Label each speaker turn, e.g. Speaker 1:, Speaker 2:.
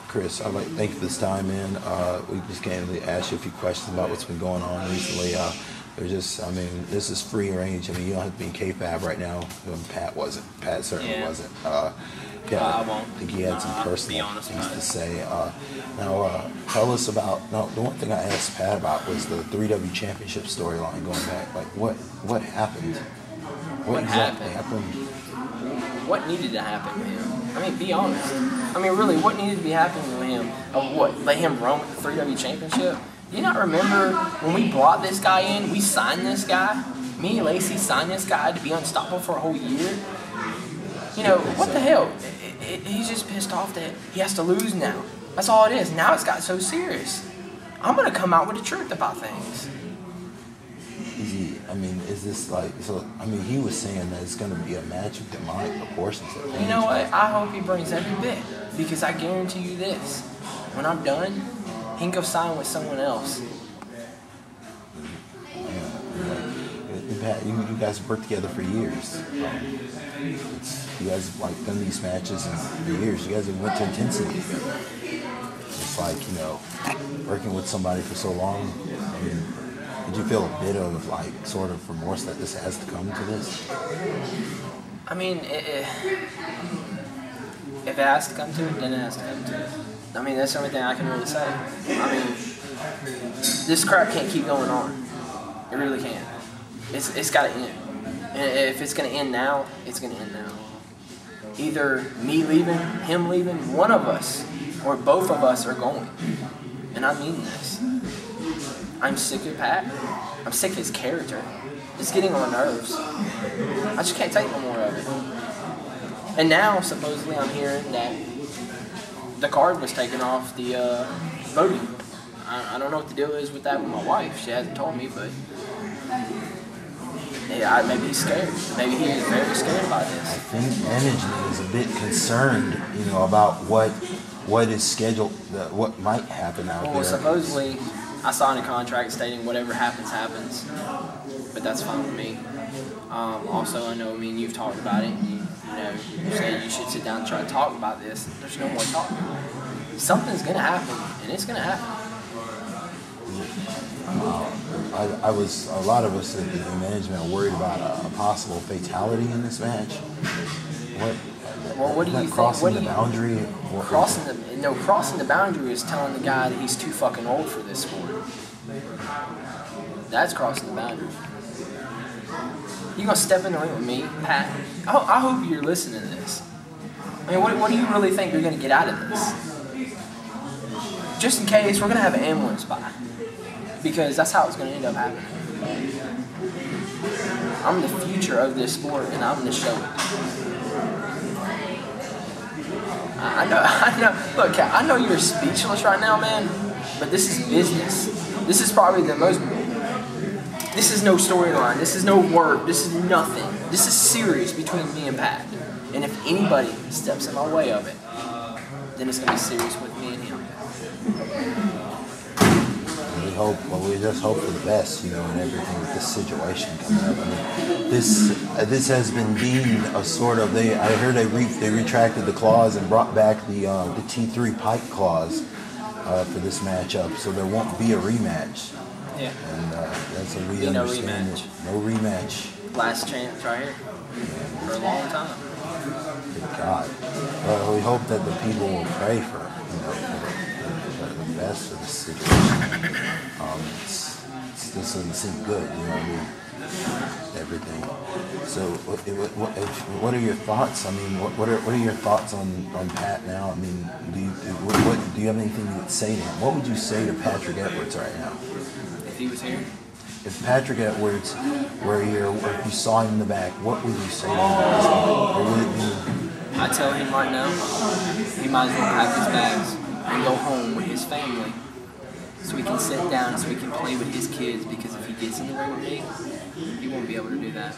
Speaker 1: Chris, I'd like to thank you for this time, man. We just came to ask you a few questions about what's been going on recently. This is free range. I mean, you don't have to be in K-Fab right now. Pat wasn't. Pat certainly wasn't.
Speaker 2: I won't.
Speaker 1: I think he had some personal things to say. Tell us about. No, the one thing I asked Pat about was the 3W Championship storyline going back. Like, what happened? What exactly happened?
Speaker 2: What needed to happen, man? I mean, be honest. I mean, really, what needed to be happening with him? Let him run with the 3W Championship? Do you not remember when we brought this guy in, we signed this guy? Me and Lacey signed this guy to be unstoppable for a whole year? You know, what the hell? He's just pissed off that he has to lose now. That's all it is. Now it's got so serious. I'm going to come out with the truth about things.
Speaker 1: Is this like, so, I mean, he was saying that it's going to be a match of demonic proportions.
Speaker 2: You know what? I hope he brings every bit, because I guarantee you this. When I'm done, he can go sign with someone else.
Speaker 1: You guys have worked together for years. You guys have like done these matches for years. You guys have went to intensity together. It's like, you know, working with somebody for so long. I mean, did you feel a bit of like sort of remorse that this has to come to this?
Speaker 2: I mean, if it has to come to it, then it has to come to it. I mean, that's the only thing I can really say. I mean, this crap can't keep going on. It really can't. It's got to end. And if it's going to end now, it's going to end now. Either me leaving, him leaving, one of us, or both of us are going. And I mean this. I'm sick of Pat. I'm sick of his character. It's getting on my nerves. I just can't take no more of it. And now, supposedly, I'm hearing that the card was taken off the voting. I don't know what the deal is with that with my wife. She hasn't told me, but yeah, maybe he's scared. Maybe he is very scared about this.
Speaker 1: I think management is a bit concerned, you know, about what is scheduled, what might happen out there.
Speaker 2: Well, supposedly, I signed a contract stating whatever happens, happens. But that's fine with me. Also, I know, I mean, you've talked about it. You say you should sit down and try to talk about this. There's no more talking. Something's going to happen, and it's going to happen.
Speaker 1: A lot of us in the management are worried about a possible fatality in this match.
Speaker 2: What do you think?
Speaker 1: Crossing the boundary?
Speaker 2: Crossing the boundary is telling the guy that he's too fucking old for this sport. That's crossing the boundary. You gonna step in the ring with me, Pat? I hope you're listening to this. I mean, what do you really think you're gonna get out of this? Just in case, we're gonna have an ambulance by, because that's how it's gonna end up happening. I'm the future of this sport, and I'm gonna show it. I know. Look, Kat, I know you're speechless right now, man, but this is business. This is probably the most. This is no storyline. This is no work. This is nothing. This is serious between me and Pat. And if anybody steps in my way of it, then it's gonna be serious with me and him.
Speaker 1: We just hope for the best, you know, in everything with this situation coming up. I mean, this has been deemed a sort of, I heard they retracted the clause and brought back the T3 Pike clause for this matchup, so there won't be a rematch.
Speaker 2: Yeah.
Speaker 1: And that's what we understand. No rematch.
Speaker 2: Last chance right here for a long time.
Speaker 1: Good God. Well, we hope that the people will pray for, you know, for the best of the situation. This doesn't seem good, you know what I mean? Everything. So, what are your thoughts? I mean, what are your thoughts on Pat now? I mean, do you have anything you would say to him? What would you say to Patrick Edwards right now?
Speaker 2: If he was here?
Speaker 1: If Patrick Edwards were here, or if you saw him in the back, what would you say to him? Or would it be?
Speaker 2: I tell him right now, he might as well pack his bags and go home with his family, so he can sit down, so he can play with his kids, because if he gets in the ring with me, he won't be able to do that.